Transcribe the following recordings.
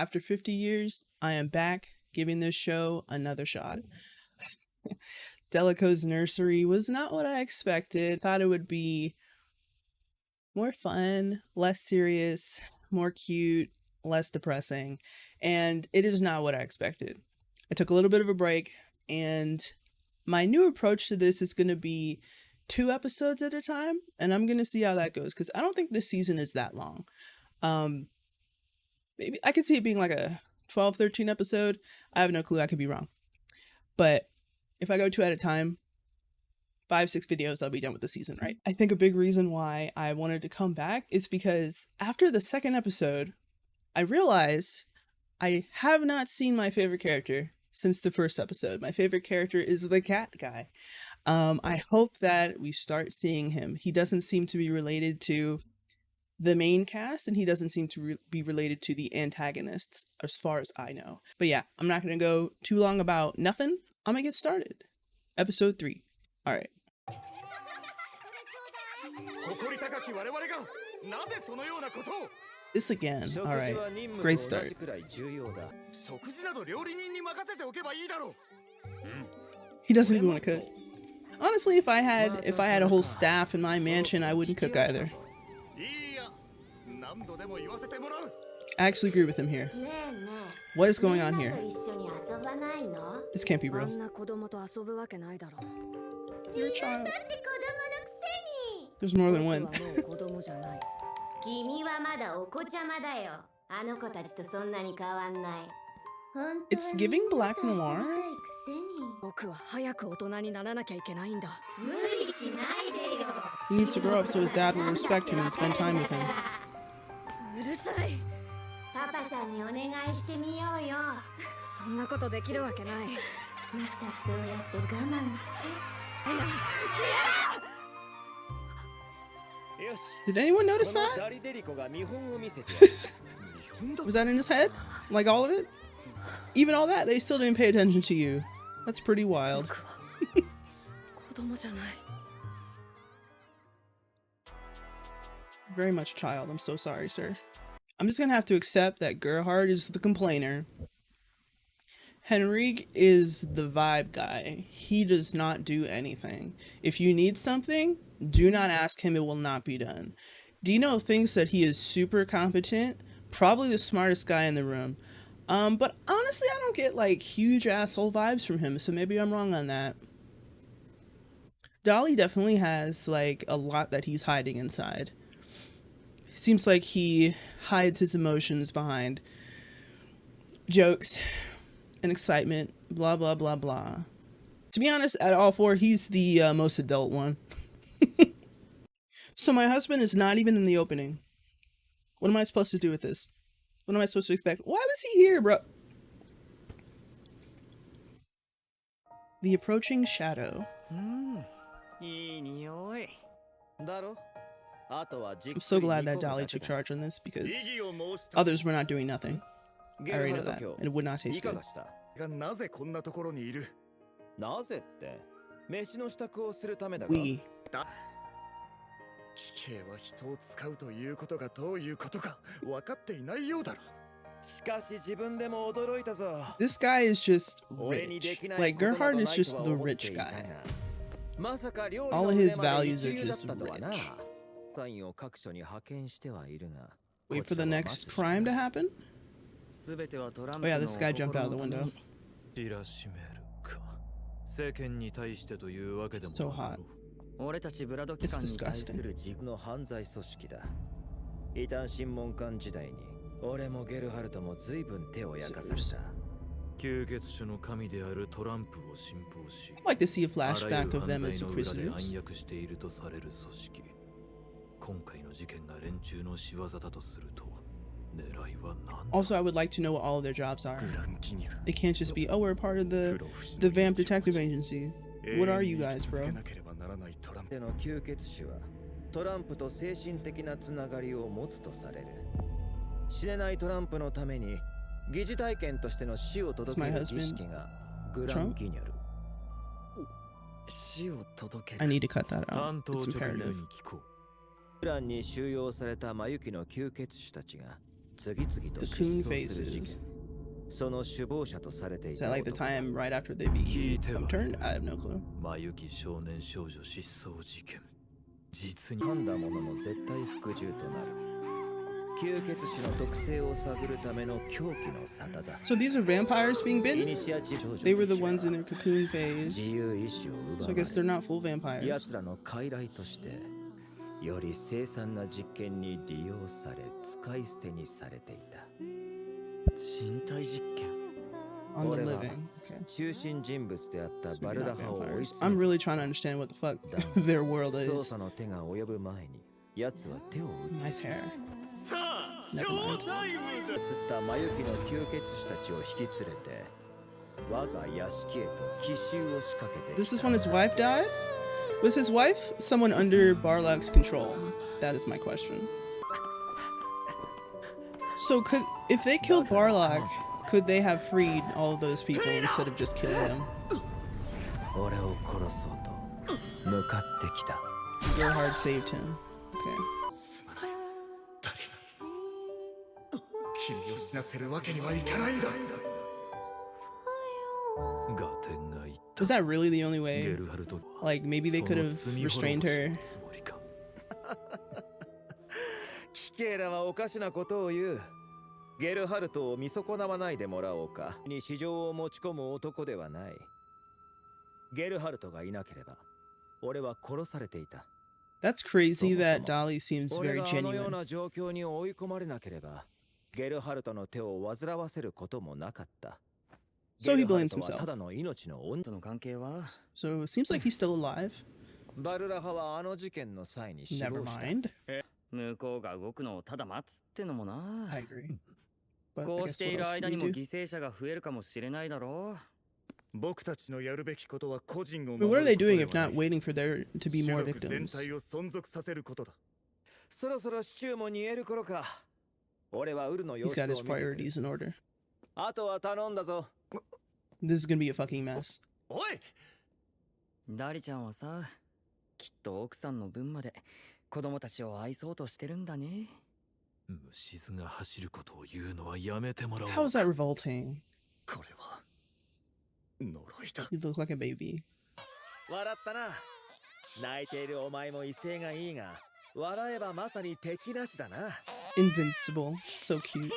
After 50 years, I am back giving this show another shot. Delico's Nursery was not what I expected. Thought it would be more fun, less serious, more cute, less depressing, and it is not what I expected. I took a little bit of a break, and my new approach to this is going to be 2 episodes at a time, and I'm going to see how that goes, because I don't think this season is that long. Maybe I could see it being like a 12, 13 episode. I have no clue. I could be wrong. But if I go 2 at a time, 5, 6 videos, I'll be done with the season, right? I think a big reason why I wanted to come back is because after the 2nd episode, I realized I have not seen my favorite character since the 1st episode. My favorite character is the cat guy. I hope that we start seeing him. He doesn't seem to be related to the main cast, and he doesn't seem to be related to the antagonists as far as I know. But yeah, I'm not going to go too long about nothing. I'm going to get started. Episode 3. All right. This again. All right. Great start. He doesn't even want to cook. Honestly, if I had a whole staff in my mansion, I wouldn't cook either. I actually agree with him here. What is going on here? This can't be real. You're a child. There's more than one. It's giving black noir. He needs to grow up so his dad will respect him and spend time with him. Did anyone notice that? Was that in his head? Like all of it? Even all that, they still didn't pay attention to you. That's pretty wild. Very much a child. I'm so sorry, sir. I'm just gonna have to accept that Gerhard is the complainer. Henrique is the vibe guy. He does not do anything. If you need something, do not ask him. It will not be done. Dino thinks that he is super competent, probably the smartest guy in the room. But honestly, I don't get like huge asshole vibes from him, so maybe I'm wrong on that. Dolly definitely has like a lot that he's hiding inside. Seems like he hides his emotions behind jokes and excitement, blah, blah, blah, blah. To be honest, at all 4, he's the most adult one. So my husband is not even in the opening. What am I supposed to do with this? What am I supposed to expect? Why was he here, bro? The approaching shadow. I'm so glad that Dolly took charge on this because others were not doing nothing. I already know that, and it would not taste good. We. This guy is just rich. Like, Gerhard is just the rich guy. All of his values are just rich. Wait for the next crime to happen? Oh yeah, this guy jumped out of the window. So hot. It's disgusting. I like to see a flashback of them as inquisitors. Also, I would like to know what all of their jobs are. It can't just be, oh, we're part of the Vamp Detective Agency. What are you guys, bro? It's my husband, Trump? I need to cut that out. It's imperative. cocoon faces. Is that like the time right after they become turned? I have no clue. マユキ少年少女失踪事件実に So these are vampires being bitten? They were the ones in their cocoon phase. So I guess they're not full vampires. より凄惨な実験に利用され使い捨てにされていた。身体実験 On the living. Okay. 中心人物であった So バ maybe ルダ not ハを追い vampires. 詰 I'm め really trying to understand what the fuck their world 捜 is. 査の手が及ぶ前に奴は手を打 Nice hair. つったマユキの吸血種たちを引き連れて我が屋敷へと奇襲を仕掛けて This is when his wife died? Was his wife someone under Barlog's control? That is my question. So if they killed Barlog, could they have freed all of those people instead of just killing them? 俺を殺そうと向かってきた。Gerhard saved him. Okay. 君を死なせるわけにはいかないんだ。 Was that really the only way? ゲルハルト Like maybe they could have restrained her. キケラはおかしなことを言う。ゲルハルトを見損なわないでもらおうか。に市場を持ち込む男ではない。ゲルハルトがいなければ俺は殺されていた。 That's crazy that Dolly seems 俺 very があのよう genuine. な状況に追い込まれなければゲルハルトの手を煩わせることもなかった。 So he ゲルハル blames トは himself. ただの命の恩。 との関係は So it seems like he's still alive. バルラハはあの事件の際に死 Never 亡した。 mind. 向こうが動くのをただ待つってのもな I agree. But I こう guess してい what る else 間 can に we も do? 犠牲者が増えるかもしれないだろ僕たちのやるべきことは個人を But 守 what are る they こと doing で if はな not い。 waiting for there to be 種 more 族全 victims? 体を存続させることだ。そろそろシチューも煮える頃か。俺はウルの様 He's 子を got 見 his てくる。 priorities in order. あとは頼んだぞ。 This is gonna be a fucking mess. おい、ダリちゃんはさきっと奥さんの分まで子供たちを愛そうとしてるんだね虫図が走ることを言うのはやめてもらおう How is that revolting? これは呪いだ。 You look like a baby. 笑ったな。泣いているお前も威勢がいいが、笑えばまさに敵なしだな。 Invincible. So cute.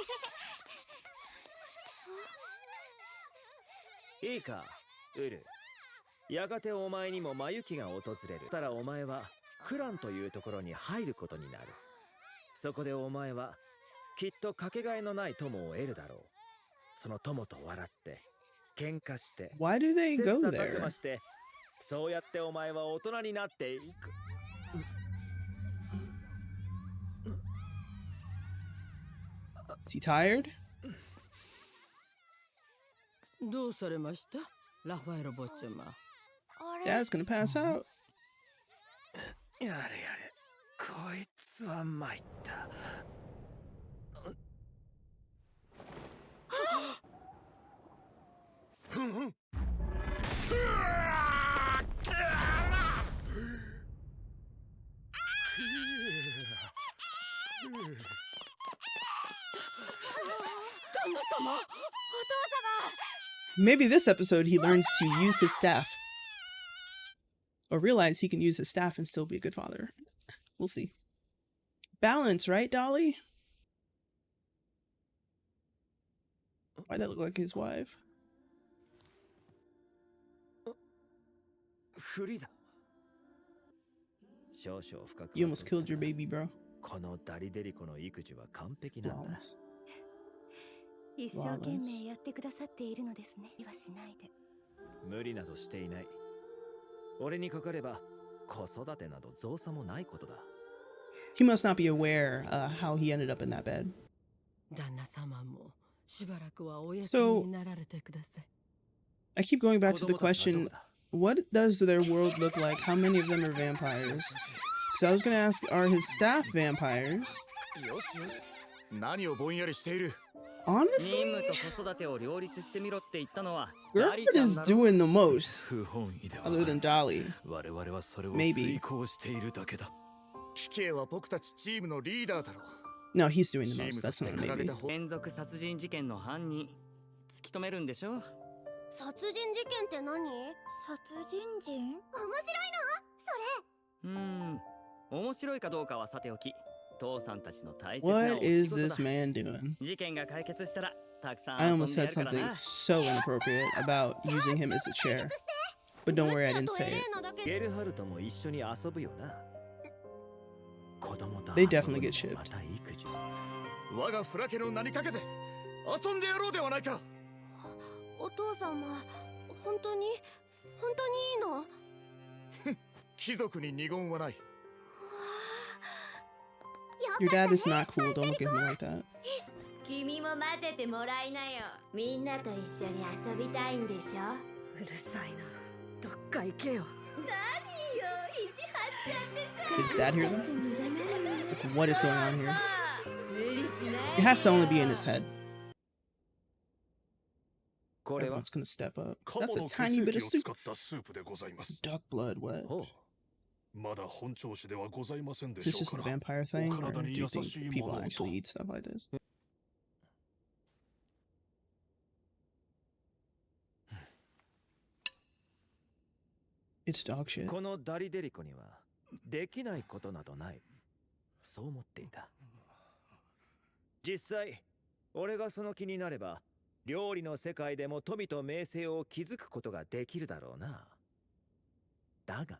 いいか、ウル。やがてお前にも魔雪が訪れる。たらお前はクランというところに入ることになる。そこでお前はきっとかけがえのない友を得るだろう。その友と笑って喧嘩して Why do they 切 go 磋琢 there? 磨して、そうやってお前は大人になっていく。 Is he tired? どうされましたラファエロ坊ちゃま。 Dad's gonna pass out. やれやれ、こいつは参った。旦那様 Maybe this episode he learns to use his staff. Or realize he can use his staff and still be a good father. We'll see. Balance, right, Dolly? Why'd that look like his wife? フリーだ。少々深く。 You almost killed your baby, bro. このダリデリコの育児は完璧なんだ。 Flawless. 一生懸命やってくださっているのですね。はしないで。無理などしていない。俺にかかれば子育てなど造作もないことだ。 He must not be aware how he ended up in that bed. 旦那様もしばらくはお休みになられてください。 I keep going back to the question, what does their world look like? How many of them are vampires? Because I was going to ask, are his staff vampires? よしよし。何をぼんやりしている。 Honestly, 任務と子育てを両立してみろって言ったのは Gerhard is doing the most, 不本意では other than Dolly. 我々はそれを Maybe. 遂行しているだけだキケイは僕たちチームのリーダーだろう。No, he's doing the most. That's not a maybe. 連続殺人事件の犯人突き止めるんでしょ。殺人事件って何？殺人人？面白いの？それ。面白いかどうかはさておき、父さんたちの大切な What お仕 is 事 this だ。 man doing? 事件が解決したらたくさん I 遊ん almost でや said るから something な。so inappropriate about using him as a chair. But don't worry, I didn't say it. ゲルハルトも一緒に遊ぶよな。子供と They 遊ぶ definitely の get も shipped. また育児。我がフラ家の名にかけて遊んでやろうではないか。お父様、本当にいいの？貴族に二言はない。 Your dad is not cool. Don't look at him like that. 君も混ぜてもらいなよ。みんなと一緒に遊びたいんでしょ。うるさいな。どっか行けよ。何よ、意地張っちゃって Did his さ。 dad hear that? 無駄なのに Like, what is going on here? 無理しない It has to only be in his head. これは Everyone's gonna step up. カ That's モ a の血 tiny 液 bit を of 使 soup. ったスープでございます。 Duck blood. What? ほう。まだ本調子ではございませんで Is し this ょ just う a から。 vampire thing, or 体 do に you 優 think しい people ものをと。 actually eat stuff like this? It's dog shit. このダリデリコにはできないことなどない。そう思っていた。実際、俺がその気になれば、料理の世界でも富と名声を築くことができるだろうな。だが、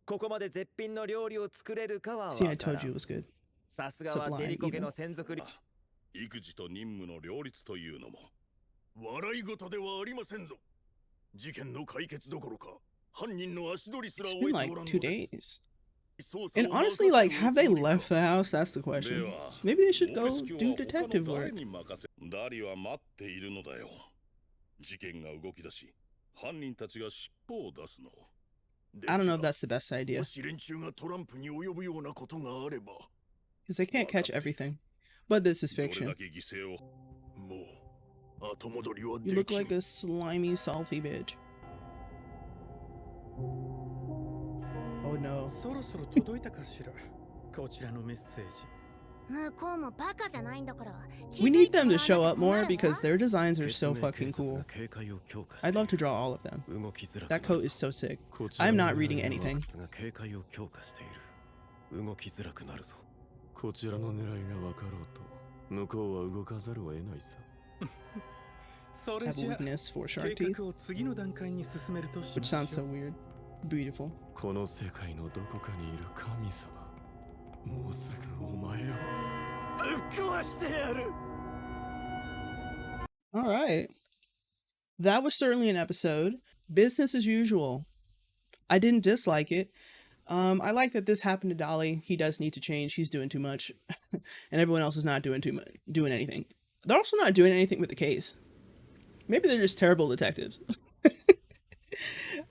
ここまで絶品の料理を作れるかはわ See, か I ら told you it ん。 was good. さすがはデリコ家の専属料育児と任務の両立というのも笑い事ではありませんぞ。事件の解決どころか、犯人の足取りすら It's 追 been えてお like らんの 2です days. 捜査 And を honestly, 任 like, せて have お they くつもりか。 left the house? That's the で question. は Maybe they should もう go 式は do 他の detective 誰 work. に任せダリは待っているのだよ。事件が動き出し犯人たちが尻尾を出すの。 I don't know if that's the best idea. もし連中がトランプに及ぶようなことがあれば、 Because they can't catch everything. But this is どれ fiction. だけ犠牲をもう後戻りは You で look きん。 like a slimy, salty bitch. Oh no. そろそろ届いたかしら。こちらのメッセージ。向こうもバカじゃないんだから。 We need them to show up more because their designs are so fucking cool. I'd love to draw all of them. That coat is so sick. I'm not reading anything. 動きづらくなるぞ。こちらの狙いが分かろうと、向こうは動かざるを得ないさ。そ I れ have じ a ゃ weakness for 計 shark teeth, 画を次の段階に進めるとし which ましょ sounds so う。 weird. Beautiful. この世界のどこかにいる神様、もうすぐお前をぶっ壊してやる。 All right. That was certainly an episode. Business as usual. I didn't dislike it. I like that this happened to Dolly. He does need to change. He's doing too much. And everyone else is not doing anything. They're also not doing anything with the case. Maybe they're just terrible detectives.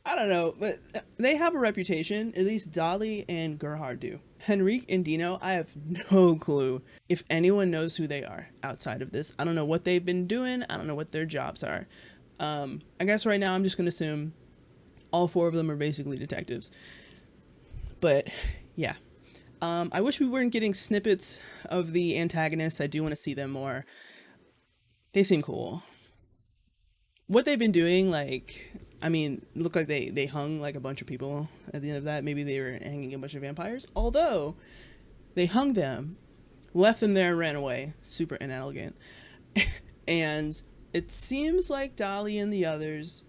I don't know, but they have a reputation. At least Dolly and Gerhard do. Henrique and Dino, I have no clue if anyone knows who they are outside of this. I don't know what they've been doing. I don't know what their jobs are. I guess right now I'm just going to assume all four of them are basically detectives. But yeah, I wish we weren't getting snippets of the antagonists. I do want to see them more. They seem cool. What they've been doing, like, I mean, look like they hung like a bunch of people at the end of that. Maybe they were hanging a bunch of vampires. Although they hung them, left them there and ran away. Super inelegant. And it seems like Dolly and the others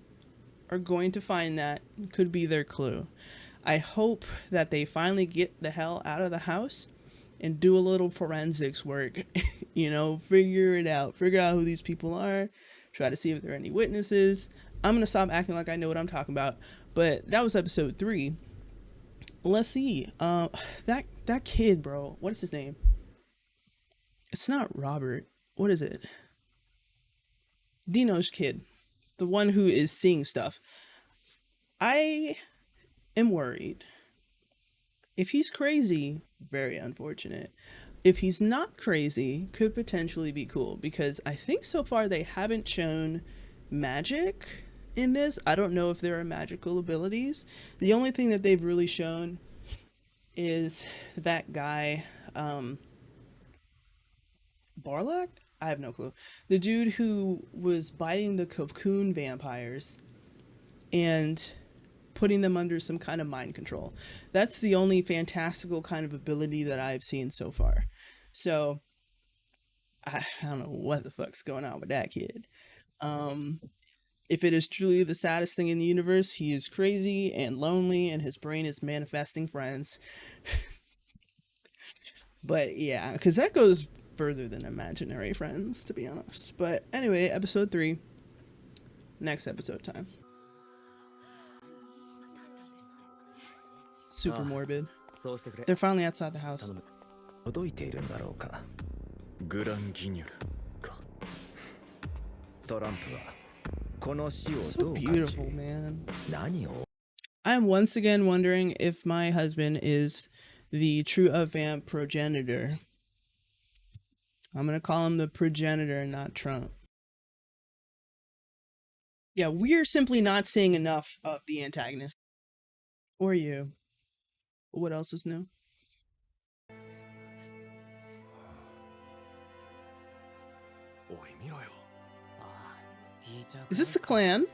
are going to find that. Could be their clue. I hope that they finally get the hell out of the house and do a little forensics work. You know, figure it out. Figure out who these people are. Try to see if there are any witnesses. I'm going to stop acting like I know what I'm talking about. But that was episode 3. Let's see. That kid, bro. What is his name? It's not Robert. What is it? Dino's kid. The one who is seeing stuff. I am worried. If he's crazy, very unfortunate. If he's not crazy, could potentially be cool, because I think so far they haven't shown magic in this. I don't know if there are magical abilities. The only thing that they've really shown is that guy, Barlack? I have no clue. The dude who was biting the cocoon vampires and putting them under some kind of mind control. That's the only fantastical kind of ability that I've seen so far. So I don't know what the fuck's going on with that kid. If it is truly the saddest thing in the universe, he is crazy and lonely and his brain is manifesting friends. But yeah, because that goes further than imaginary friends, to be honest. But anyway, episode 3. Next episode time. Super morbid. They're finally outside the house. 届いているんだろうか。グランギニュルか。トランプはこの死を So どう感じ beautiful, man. 何を I am once again wondering if my husband is the true of vamp progenitor. I'm gonna call him the progenitor, not Trump. Yeah, we're simply not seeing enough of the antagonist. Or you. What else is new? Is this the clan?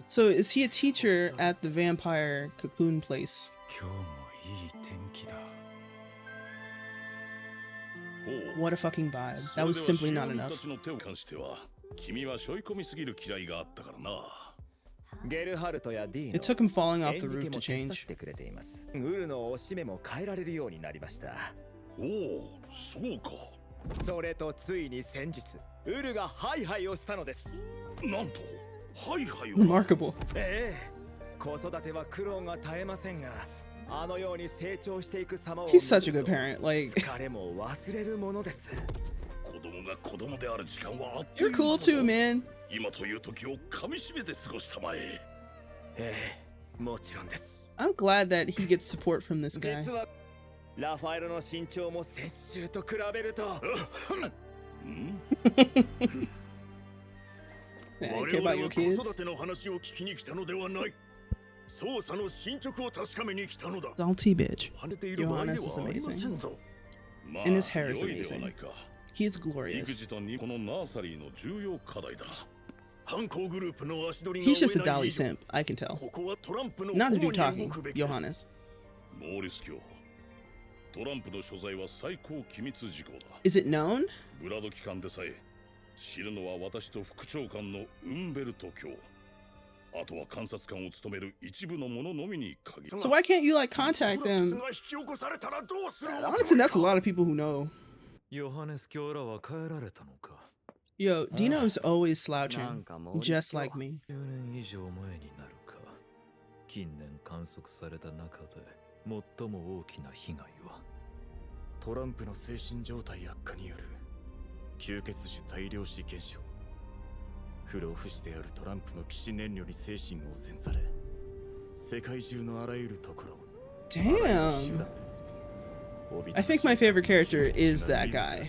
So is he a teacher at the vampire cocoon place? What a fucking vibe. That was simply not enough. 君は背負い込みすぎる嫌いがあったからな。ゲルハルトやディーノ It took him falling off the 演 roof 劇 to も手伝 change. ってくれています。ウルのおしめも変えられるようになりました。おお、そうか。それとついに先日、ウルがハイハイをしたのです。なんと、ハイハイを。Remarkable. ええ、子育ては苦労が絶えませんが、あのように成長していく様を He's such a good parent. Like, 疲れも忘れるものです。子供が子供である時間はあっと you're いう間 cool だ too, ぞ man. 今という時を噛みしめて過ごしたまえ。ええ、もちろんです。I'm glad that he gets support from this guy. 実はラファエロの身長も先週と比べると。Yeah, 我 I care 々 about は your 子 kids. 育ての話を聞きに来たのではない。捜査の進捗を確かめに来たのだ。 Salty bitch. 跳ねている場合で Johannes is はありませ amazing. んぞ。まあ And his hair is 良いではない amazing. か。 He is 育 glorious. 児とこのナーサリーの重要課題だ。犯行グループの足取り He's が just a 追えない Dali 以上 simp. I can tell. ここはトランプの Not the 方 dude に動 talking. くべきです。 Johannes. モーリス卿、トランプの所在は最高機密事項だ。 Is it known? ブラド機関でさえ知るのは私と副長官のウンベルト卿。あとは監察官を務める一部の者のみに限る。 So why can't you like contact コラプス them? が引き起こされたらどうする Honestly, that's a lot of people who know. ヨハネス教らは帰られたのか。 Yo, Dino's always slouching, なんかもう just like me. 10年以上前になるか。近年観測された中で最も大きな被害はトランプの精神状態悪化による吸血種大量死現象。不老不死であるトランプの騎士燃料に精神を汚染され、世界中のあらゆるところ、 Damn. I think my favorite character is that guy.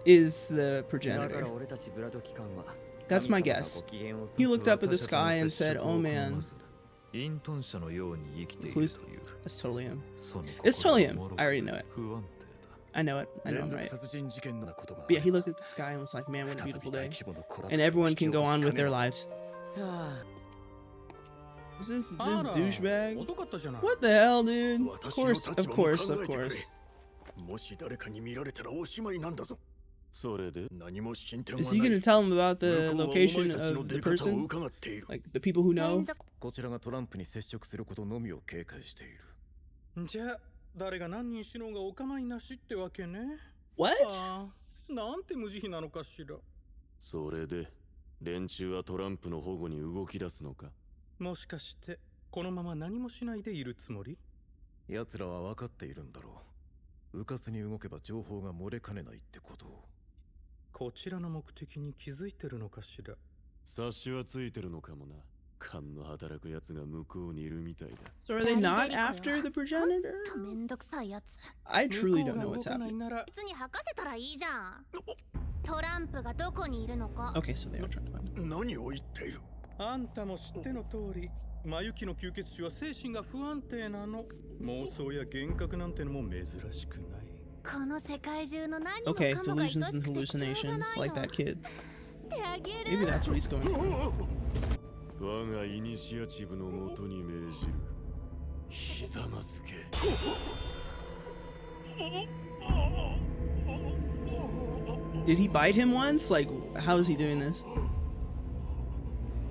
Is the だから progenitor. 俺たちブラド機関は That's my 神様が guess. ご機嫌をす He る looked up at the sky and said, "Oh man." イントン社のように生きている Please. という。 That's totally him. その It's 心 totally は him. もろく I already know it. 不安定だ。 I know it. I know him, 連続 right? 殺人事件のことが But yeah, he looked at the sky and was like, man, what a 再び beautiful 大 day. 規模のコラプス And を everyone 引き can 起 go こし on か with ね their ない lives. は Was this あ this ら douchebag? 遅かったじゃない What the hell, dude? Of 私の course, 立 of 場も course, 考 of えてくれ course. もし誰かに見られたらおしまいなんだぞ。それで何も進展は Is ない。 he gonna tell him about the 向こうはお前 location たちの of the 出方を person? 伺っている。 Like the people who know? こちらがトランプに接触することのみを警戒している。じゃあ誰が何人死のうがお構いなしってわけね。 What? ああ、なんて無慈悲なのかしら。それで連中はトランプの保護に動き出すのか。もしかしてこのまま何もしないでいるつもり？奴らは分かっているんだろう。迂闊に動けば情報が漏れかねないってことを。こちらの目的に気づいてるのかしら。察しはついてるのかもな。勘の働く奴が向こうにいるみたいだ。 So are they not after the progenitor? めんどくさいやつ。 I truly don't 向 know こう what's が動かない happening. なら別に吐かせたらいいじゃん。トランプがどこにいるのか。 Okay, so they are trying to find him. 何を言っている。あんたも知っての通り、マユキの吸血種は精神が不安定なの。妄想や幻覚なんてのも珍しくない。Okay, delusions and hallucinations, like that kid. Maybe that's what he's going for. 我がイニシアチブのもとに命じるひざまずけ Did he bite him once? Like, how is he doing this?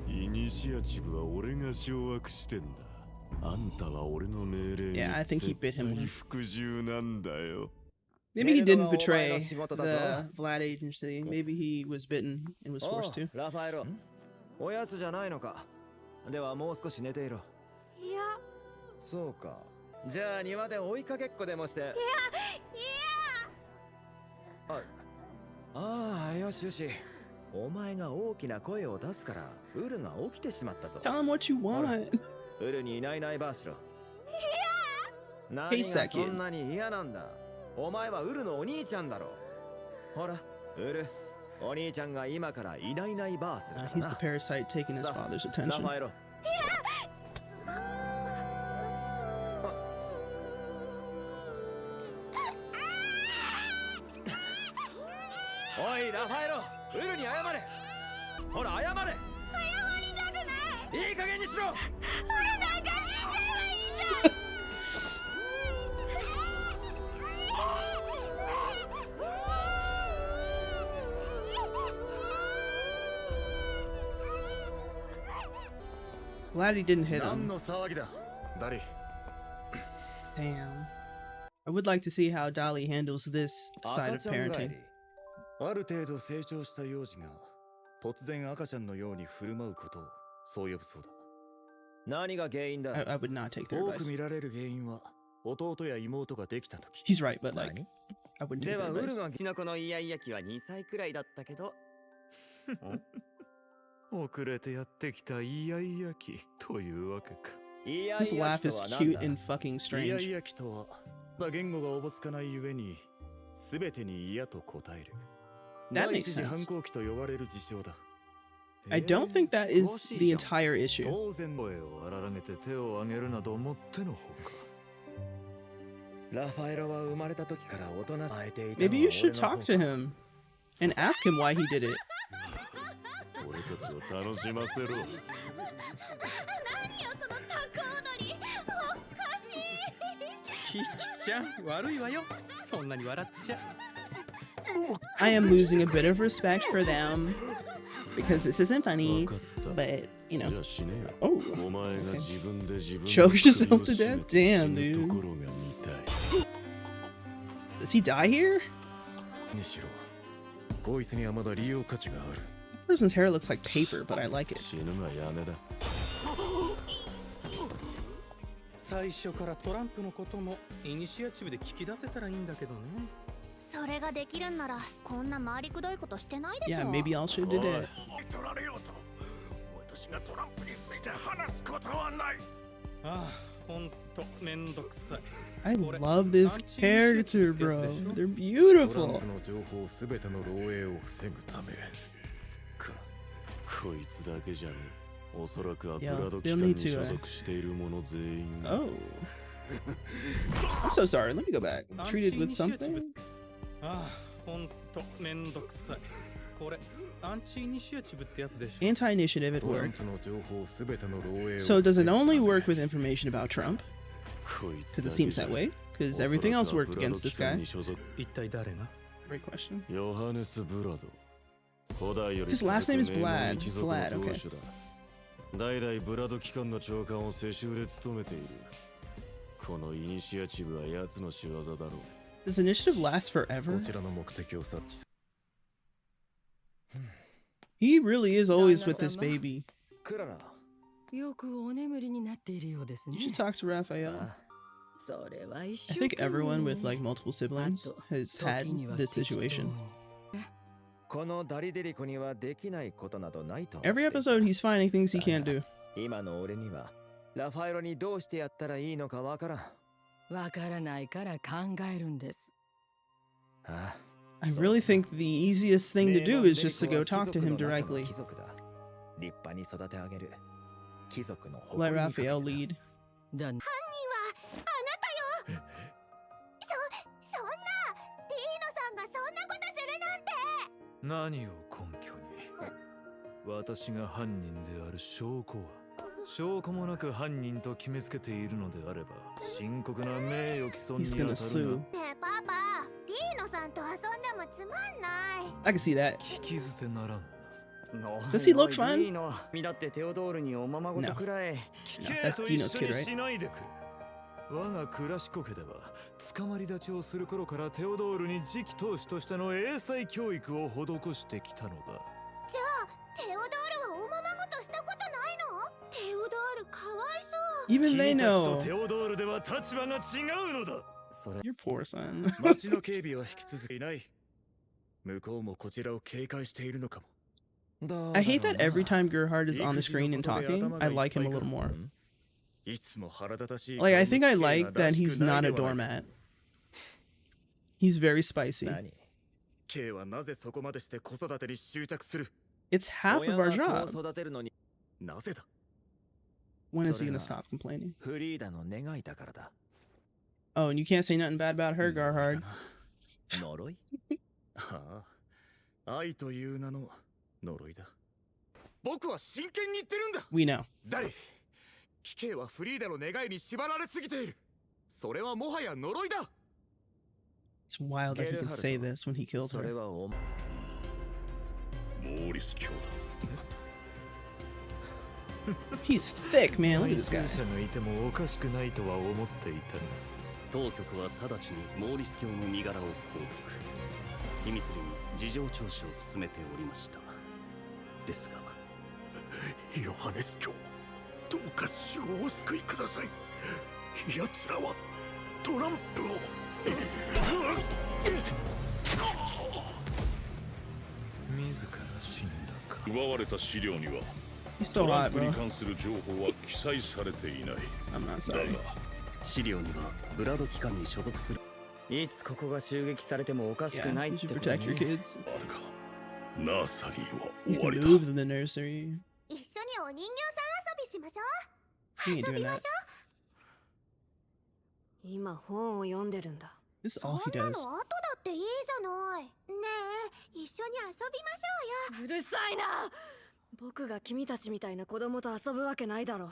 イニシアチブは俺が掌握してんだ。あんたは俺の命令に Yeah, I think he bit him once. 服従なんだよ。 Maybe he didn't betray the Vlad agency. Maybe he was bitten and was forced to. ラファエロ、おやつじゃないのか。ではもう少し寝ていろ。いや。そうか。じゃあ庭で追いかけっこでもして。いや。ああ、よしよし。お前が大きな声を出すからウルが起きてしまったぞ。Tell him what you want. ウルにいないバーしろ。いや。何 Hates が that そ kid. んなに嫌なんだ。お前はウルのお兄ちゃんだろ。ほら、ウル、お兄ちゃんが今からいないバーするからな。He's the parasite taking his father's ラ attention. ファエロ。おい、ラファエロ、ウルに謝れ。ほら、謝れ。謝りたくない。いい加減にしろ。ウルなんか死んじゃえばいいんだ。Glad he didn't hit 何 him. の騒ぎだ、ダリ。 Damn. I would like to see how Dolly handles this side of parenting. ある程度成長した幼児が突然赤ちゃんのように振る舞うことをそう呼ぶそうだ。何が原因だ。I would not take their 多く advice. 見られる原因は弟や妹ができたとき。 He's right, but like, I wouldn't take で their はウル advice. がうちの子のイヤイヤ期は2歳くらいだったけど遅れてやってきたイヤイヤ期というわけか。 His laugh is cute and fucking イヤイ strange. ヤ期とは言語がおぼつかないゆえに全てに嫌と答える That 第 makes 一次 sense. 反抗期と呼ばれる事象だ。 I don't think that is the entire issue. 当然声を荒らげて手を挙げるなどもってのほか。ラファエロは生まれた時から大人さえていた。 Maybe you should talk to him and ask him why he did it. 俺たちを楽しませろ。何よそのタコ踊り。おかしい。キキちゃん、悪いわよ。そんなに笑っちゃ。 I am losing a bit of respect for them because this isn't funny, but you know. じゃあ死ねよ。 Oh, お前が okay. 自分で自分の Choked yourself 首を to 絞 death? めて Damn, 死ぬ dude. ところが見たい。 Does he die here? にしろ、こいつにはまだ利用価値がある。 This person's hair looks like paper, but I like it. 死ぬがやめだ。最初からトランプのこともイニシアチブで聞き出せたらいいんだけどね。それができるんならこんな回りくどいことしてないでしょ。 Yeah, maybe I'll should do that. 取られようと私がトランプについて話すことはない。ああ、ほんとめんどくさい。 I love this character, bro. They're トラン beautiful. プの情報すべての漏洩を防ぐためか。こいつだけじゃねえ。おそらくはブラド機関に所属している者全員。 Oh. I'm so sorry. Let me go back. Treated with something? ああ、ほんとめんどくさい。これアンチイニシアチブってやつでしょ。 Anti-initiative at トラン work. プの情報すべての漏洩を So does it 防ぐ only ため work with information about Trump? こいつ Because だ it け seems じゃ that ね way. え。 Because everything else worked against this guy. 一体誰が？ Great question. ヨハネス・ブラド。古代より His last name is 続く名門 Vlad. 一族の Vlad, 当 okay. 主だ。代々ブラド機関の長官を世襲で務めている。このイニシアチブは奴の仕業だろう。 Does initiative last こ forever? ちらの目的を察知す He really is always with this baby. クララ。よくお眠りになっているようですね You。should talk to Raphael. それは一 I 生 think 懸命 everyone with like multiple siblings has had 時には this 適当に situation. このダリデリコにはできないことなどないと。 Every episode, he's finding things he can't do. 今の俺にはラファエロにどうしてやったらいいのかわからん。わからないから考えるんです。ああ I really think the easiest thing to do is just to go talk to him directly. 貴族だ。立派に育て上げる。貴族の Let 誇りにかけ Raphael て lead. だ犯人はあなたよ。そんな何を根拠に私が犯人である証拠は証拠もなく犯人と決めつけているのであれば深刻な名誉毀損に He's 当 gonna たる sue. ねえパパ、ディーノさんと遊んでもつまんない。 I can see that. 聞き捨てならん Does he look fun? 身だってテオドールにおままごとくらい。聞 No, け that's と Dino's 一緒 kid, に right? しないでくれ我がクラシコ家では捕まり立ちをする頃からテオドールに次期当主としての英才教育を施してきたのだじゃあテオドールはおままごとしたことないの？テオドールかわいそう。 Even they 君たち know. とテオドールでは立場が違うのだ Your poor son. 町の警備は引き続けない。向こうもこちらを警戒しているのかも。 I hate that every time Gerhard is on the screen and talking, I like him a little more. いつも腹立たしい Like, I think I 顔の like 綺麗 that ならし he's くない not a ではない。 doormat. He's very spicy. 何？ K はなぜそこまでして子育てに執着する？ It's half of our 親が job. 子を育てるのになぜだ？ When is he それ gonna は stop complaining? フリーダの願いだからだ。 Oh, and you can't say nothing bad about her, Gerhard. 呪い？ああ、愛という名の呪いだ。僕は真剣に言ってるんだ。 We know. ダリ、キケイはフリーダの願いに縛られすぎている。それはもはや呪いだ。 It's wild that he could say this when he killed それ her. はおモーリス教だ He's thick, man. Look at this guy. 者がいてもおかしくないとは思っていたが当局は直ちにモーリス教の身柄を拘束秘密裏に事情聴取を進めておりましたですがヨハネス教どうか死をお救いください奴らはトランプを自ら死んだか奪われた資料には He's ト still ラ hot, ンプに bro. 関する情報は記載されていない I'm not だ sorry. が資料にはブラド機関に所属するいつここが襲撃されてもおかしく Yeah, ないっ you て should こと protect your ね。 kids. あるかナーサリーは You 終わ can りだ move to the nursery. 一緒にお人形さん遊びしましょ He う。 ain't 遊 doing びま that. しょ今本を読んでるんだ。 This is う。 all そ he んなの does. 後だっていいじゃない。ねえ、一緒に遊びましょうよ。うるさいな。僕が君たちみたいな子供と遊ぶわけないだろう。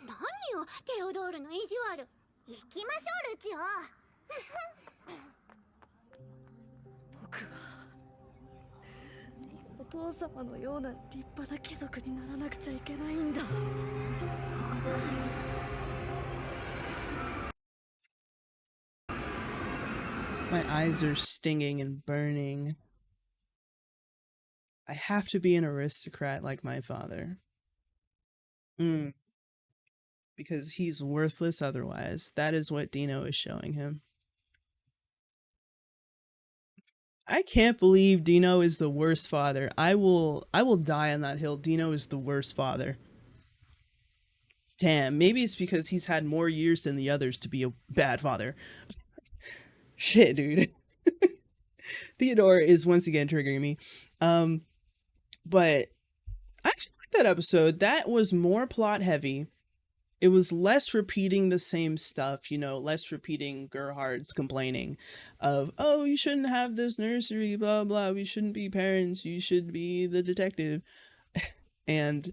何よ、テオドールの意地悪。行きましょう、ルチオ。僕はお父様のような立派な貴族にならなくちゃいけないんだ。 My eyes are stinging and burning. I have to be an aristocrat like my father. Because he's worthless otherwise. That is what Dino is showing him. I can't believe Dino is the worst father. I will die on that hill. Dino is the worst father. Damn, maybe it's because he's had more years than the others to be a bad father. Shit, dude. Theodore is once again triggering me. But I actually like that episode. That was more plot heavy. It was less repeating the same stuff, you know, less repeating Gerhard's complaining of, oh, you shouldn't have this nursery, blah, blah. We shouldn't be parents. You should be the detective. And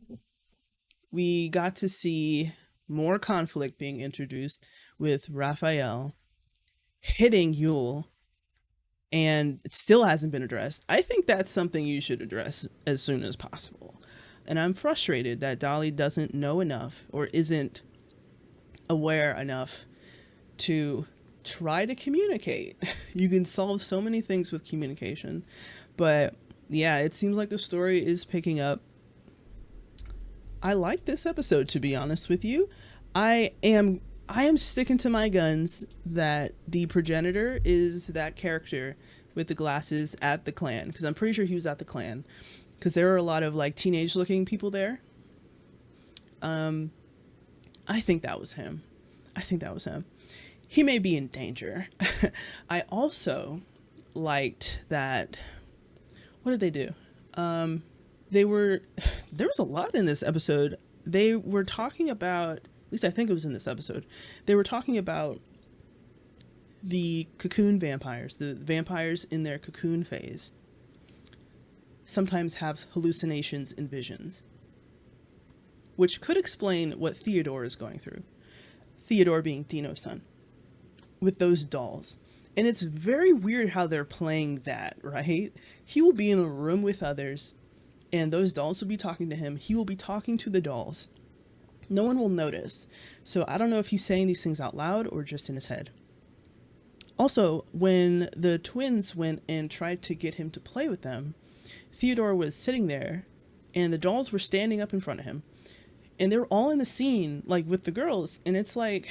we got to see more conflict being introduced with Raphael hitting Yule, and it still hasn't been addressed. I think that's something you should address as soon as possible. And I'm frustrated that Dolly doesn't know enough or isn't aware enough to try to communicate. You can solve so many things with communication. But yeah, it seems like the story is picking up. I like this episode, to be honest with you. I am sticking to my guns that the progenitor is that character with the glasses at the clan, because I'm pretty sure he was at the clan, because there are a lot of like teenage looking people there. I think that was him. He may be in danger. I also liked that. What did they do? There was a lot in this episode. They were talking about, at least I think it was in this episode, they were talking about the cocoon vampires, the vampires in their cocoon phase. sometimes have hallucinations and visions, which could explain what Theodore is going through. Theodore being Dino's son, with those dolls. And it's very weird how they're playing that, right? He will be in a room with others, and those dolls will be talking to him. He will be talking to the dolls. No one will notice. So I don't know if he's saying these things out loud or just in his head. Also, when the twins went and tried to get him to play with them, Theodore was sitting there, and the dolls were standing up in front of him. And they're all in the scene, like, with the girls. And it's like,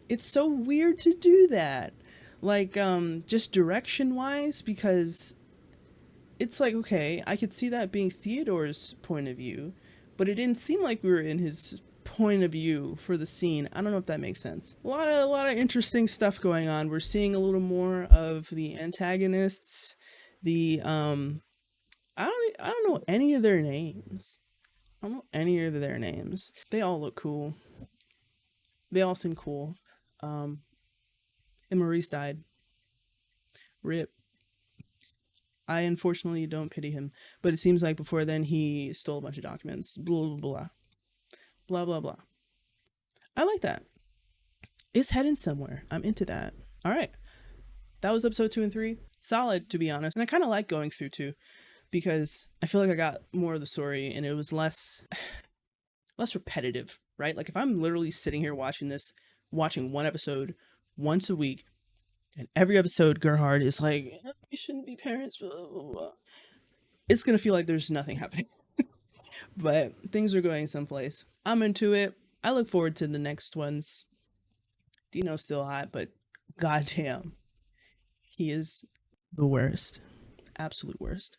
it's so weird to do that. Like, just direction-wise, because it's like, okay, I could see that being Theodore's point of view, but it didn't seem like we were in his point of view for the scene. I don't know if that makes sense. A lot of interesting stuff going on. We're seeing a little more of the antagonists. The, I don't know any of their names. I don't know any of their names. They all look cool. They all seem cool. And Maurice died. RIP. I unfortunately don't pity him, but it seems like before then he stole a bunch of documents. Blah, blah, blah. Blah, blah, blah. I like that. It's heading somewhere. I'm into that. All right. That was episode 2 and 3. Solid, to be honest. And I kind of like going through 2 because I feel like I got more of the story and it was less repetitive, right? Like if I'm literally sitting here watching one episode once a week, and every episode Gerhard is like, you shouldn't be parents, blah, blah, blah. It's going to feel like there's nothing happening. But things are going someplace. I'm into it. I look forward to the next ones. Dino's still hot, but goddamn, he is the worst. Absolute worst.